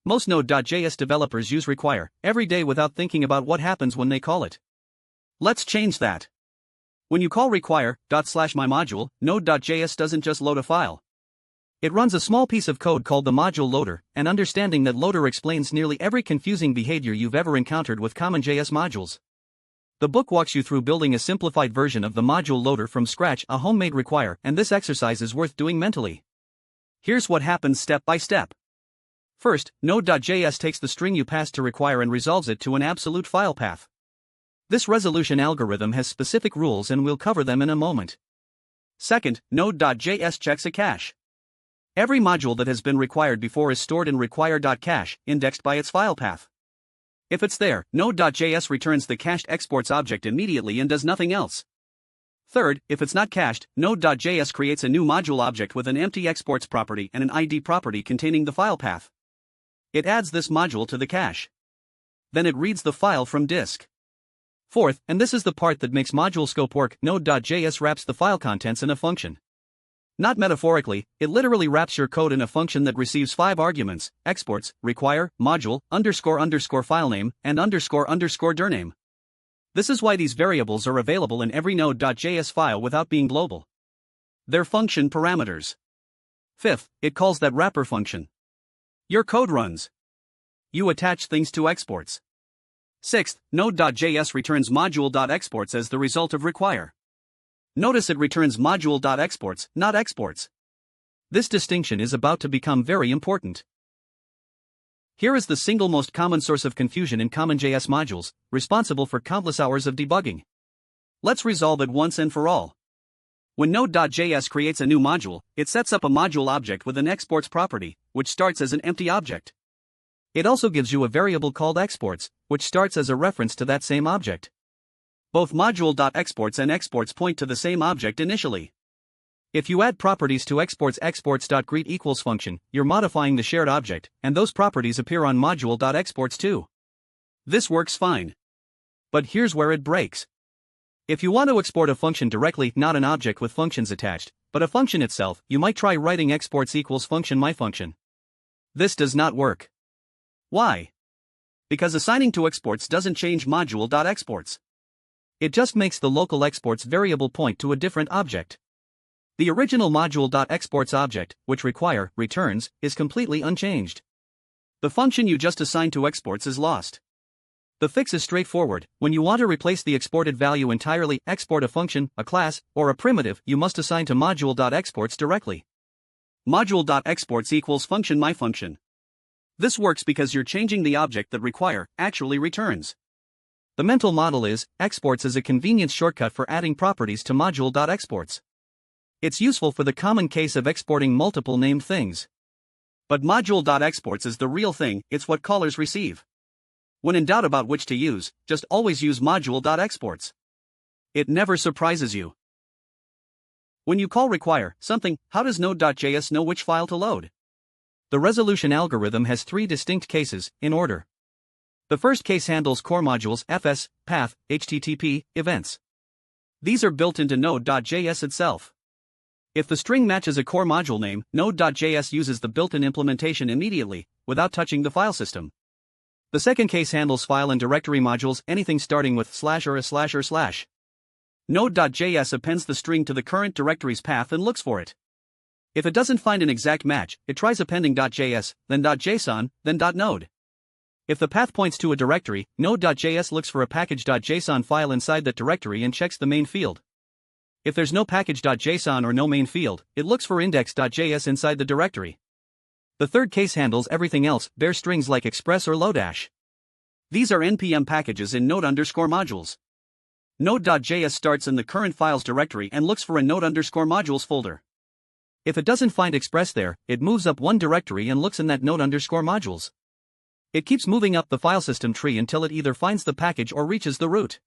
Most Node.js developers use require every day without thinking about what happens when they call it. Let's change that. When you call require./mymodule, Node.js doesn't just load a file. It runs a small piece of code called the module loader, and understanding that loader explains nearly every confusing behavior you've ever encountered with Commonjs modules. The book walks you through building a simplified version of the module loader from scratch, a homemade require, and this exercise is worth doing mentally. Here's what happens step by step. First, Node.js takes the string you passed to require and resolves it to an absolute file path. This resolution algorithm has specific rules and we'll cover them in a moment. Second, Node.js checks a cache. Every module that has been required before is stored in require.cache, indexed by its file path. If it's there, Node.js returns the cached exports object immediately and does nothing else. Third, if it's not cached, Node.js creates a new module object with an empty exports property and an ID property containing the file path. It adds this module to the cache. Then it reads the file from disk. Fourth, and this is the part that makes module scope work, Node.js wraps the file contents in a function. Not metaphorically, it literally wraps your code in a function that receives 5 arguments: exports, require, module, ___ filename, and ___ dirname. This is why these variables are available in every Node.js file without being global. They're function parameters. Fifth, it calls that wrapper function. Your code runs. You attach things to exports. Sixth, Node.js returns module.exports as the result of require. Notice it returns module.exports, not exports. This distinction is about to become very important. Here is the single most common source of confusion in Commonjs modules, responsible for countless hours of debugging. Let's resolve it once and for all. When Node.js creates a new module, it sets up a module object with an exports property, which starts as an empty object. It also gives you a variable called exports, which starts as a reference to that same object. Both module.exports and exports point to the same object initially. If you add properties to exports.greet equals function, you're modifying the shared object, and those properties appear on module.exports too. This works fine. But here's where it breaks. If you want to export a function directly, not an object with functions attached, but a function itself, you might try writing exports equals function myfunction. This does not work. Why? Because assigning to exports doesn't change module.exports. It just makes the local exports variable point to a different object. The original module.exports object, which require returns, is completely unchanged. The function you just assigned to exports is lost. The fix is straightforward. When you want to replace the exported value entirely, export a function, a class, or a primitive you must assign to module.exports directly. Module.exports equals function myfunction. This works because you're changing the object that require actually returns. The mental model is, exports is a convenience shortcut for adding properties to module.exports. It's useful for the common case of exporting multiple named things. But module.exports is the real thing, it's what callers receive. When in doubt about which to use, just always use module.exports. It never surprises you. When you call require something, how does Node.js know which file to load? The resolution algorithm has 3 distinct cases, in order. The first case handles core modules, fs, path, http, events. These are built into Node.js itself. If the string matches a core module name, Node.js uses the built-in implementation immediately, without touching the file system. The second case handles file and directory modules, anything starting with / or a // Node.js appends the string to the current directory's path and looks for it. If it doesn't find an exact match, it tries appending .js, then .json, then .node. If the path points to a directory, Node.js looks for a package.json file inside that directory and checks the main field. If there's no package.json or no main field, it looks for index.js inside the directory. The third case handles everything else, bare strings like express or lodash. These are npm packages in node_modules. Node.js starts in the current files directory and looks for a node_modules folder. If it doesn't find express there, it moves up one directory and looks in that node_modules. It keeps moving up the file system tree until it either finds the package or reaches the root.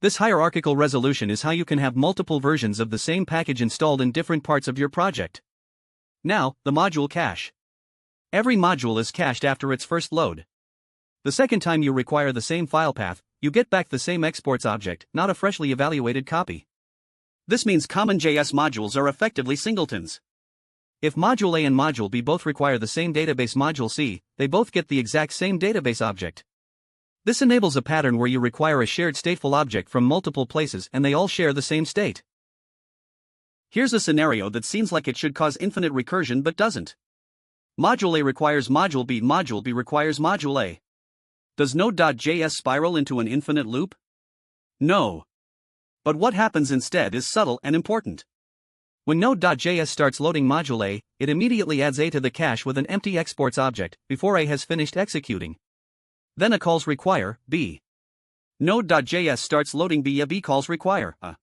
This hierarchical resolution is how you can have multiple versions of the same package installed in different parts of your project. Now, the module cache. Every module is cached after its first load. The second time you require the same file path, you get back the same exports object, not a freshly evaluated copy. This means Commonjs modules are effectively singletons. If module A and module B both require the same database module C, they both get the exact same database object. This enables a pattern where you require a shared stateful object from multiple places and they all share the same state. Here's a scenario that seems like it should cause infinite recursion but doesn't. Module A requires module B requires module A. Does Node.js spiral into an infinite loop? No. But what happens instead is subtle and important. When Node.js starts loading module A, it immediately adds A to the cache with an empty exports object before A has finished executing. Then A calls require B. Node.js starts loading B. B calls require A.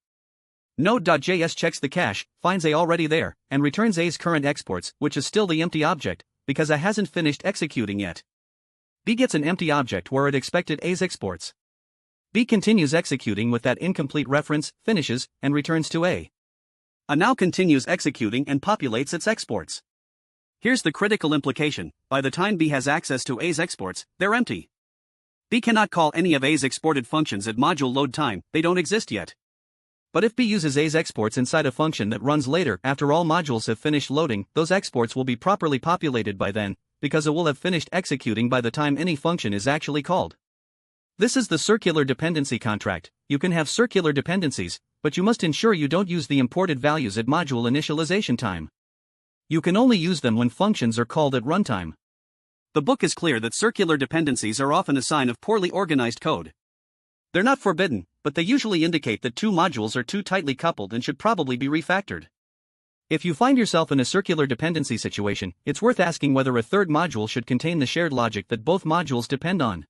Node.js checks the cache, finds A already there, and returns A's current exports, which is still the empty object, because A hasn't finished executing yet. B gets an empty object where it expected A's exports. B continues executing with that incomplete reference, finishes, and returns to A. A now continues executing and populates its exports. Here's the critical implication: by the time B has access to A's exports, they're empty. B cannot call any of A's exported functions at module load time, they don't exist yet. But if B uses A's exports inside a function that runs later after all modules have finished loading, those exports will be properly populated by then, because it will have finished executing by the time any function is actually called. This is the circular dependency contract. You can have circular dependencies, but you must ensure you don't use the imported values at module initialization time. You can only use them when functions are called at runtime. The book is clear that circular dependencies are often a sign of poorly organized code. They're not forbidden, but they usually indicate that two modules are too tightly coupled and should probably be refactored. If you find yourself in a circular dependency situation, it's worth asking whether a third module should contain the shared logic that both modules depend on.